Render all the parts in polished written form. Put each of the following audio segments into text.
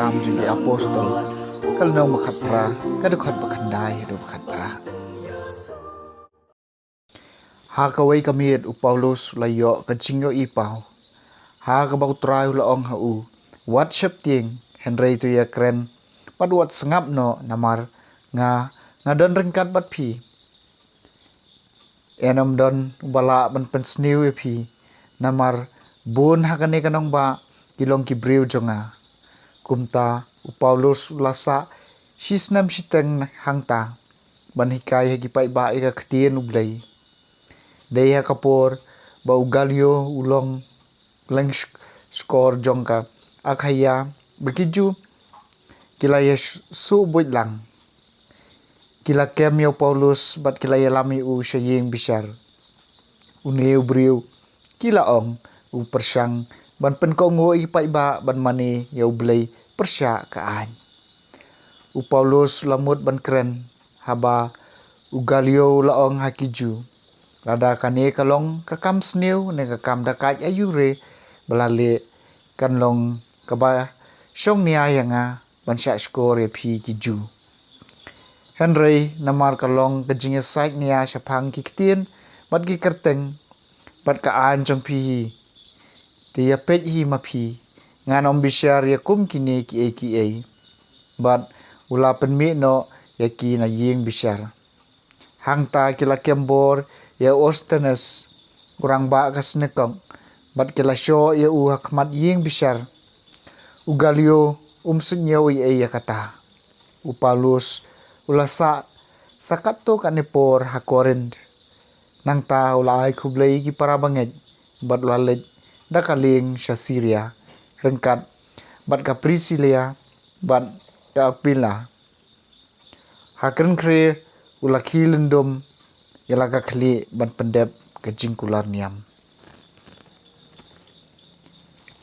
kam jigi apostol kalnong makat pra kadukhat bakandai do makat pra ha kawai kamiet u Paulus layo kajingyo ipaw ha kabau trai laong ha u WhatsApp ting Henry tu ya kren padwat sengap no namar ngadon ringkat bat pi enom don bala ban pensniu pi namar bun hakane kanong ba kilong kibriu jonga kumta u Paulus ulasa shisnam shiteng hangta ban hikai hagipai ba ika ktien ublei deya kapor ba ugalyo ulong leng skor jongka akhaya bekiju kilaya su buit lang kila kemyo Paulus bat kilaya lami u shayeng bishar uneu briu kila ong u persang ban pen ko ngo ipai ba ban mani ya ublei persya kaan u Paulus lamut ban kren haba ugalio laong hakiju rada kane kalong kakam sneu ne kakam dakai ayure balale kanlong kaba shong nia yanga ban sha skor phi kiju Henry namar kalong kajinge saik nia shapang kiktien bat ki kerteng bat ka an jong phi ti ya pet hi ma phi ngan om bishar ya kum kini ki bat ula penmi no ya ki na yeng bishar hangta kila kembor ya ostenes kurang ba kasnekong bat kila sho ya u hakmat yeng bishar ugalio senyaw ya kata u Paulus ulasa sakato kanipor hakorin nang ta ulai kublei ki para banget bat lalet dakaling sha Syria rengkat bat ka Priscilia bat ka Aquila hakren kre ulaki lendom yalaga kli ban pendep ke jingkular niam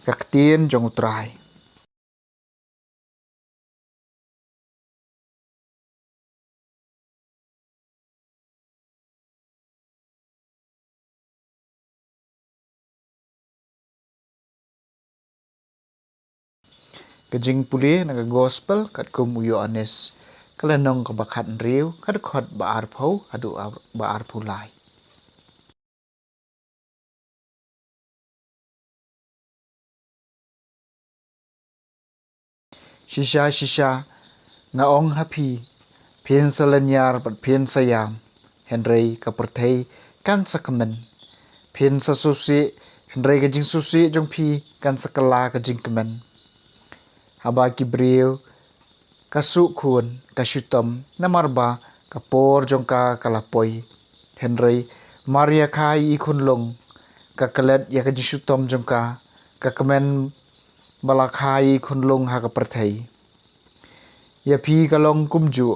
kaktien jong utrai kajing puli naga gospel kat kum uyo anes kalenong ka Bahynriew kad khot baar phau adu baar phulai shisha nga ong happy pien salanyar bat pien sayam Henry ka perthei kan sakmen pien sa susi Henry kajing susi jong phi kan sakala kajing kemen haba kibriu kasu khun kasutom namarba kapor jongka kalapoi Henry Maria khai ikun long kakalet ya kajisutom jongka kakamen bala khai kun long ha ka perthei ya phi kalong kumju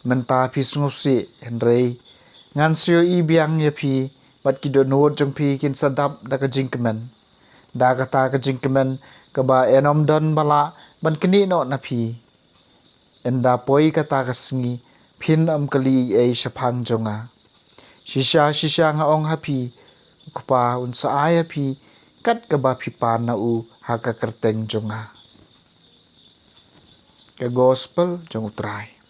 menta phi sngusi Henry ngan sio i biang ya phi bat kidonot jong phi kin sadap da kajing kemen da kata kajing kemen kaba enom don bala ban kini no na phi enda poi kata ka Sngi phin kali ei shapang jonga shisha nga ong happy kupa unsa aya phi kat ka ba phi pa na u ha ka kerteng jonga ka gospel jong utrai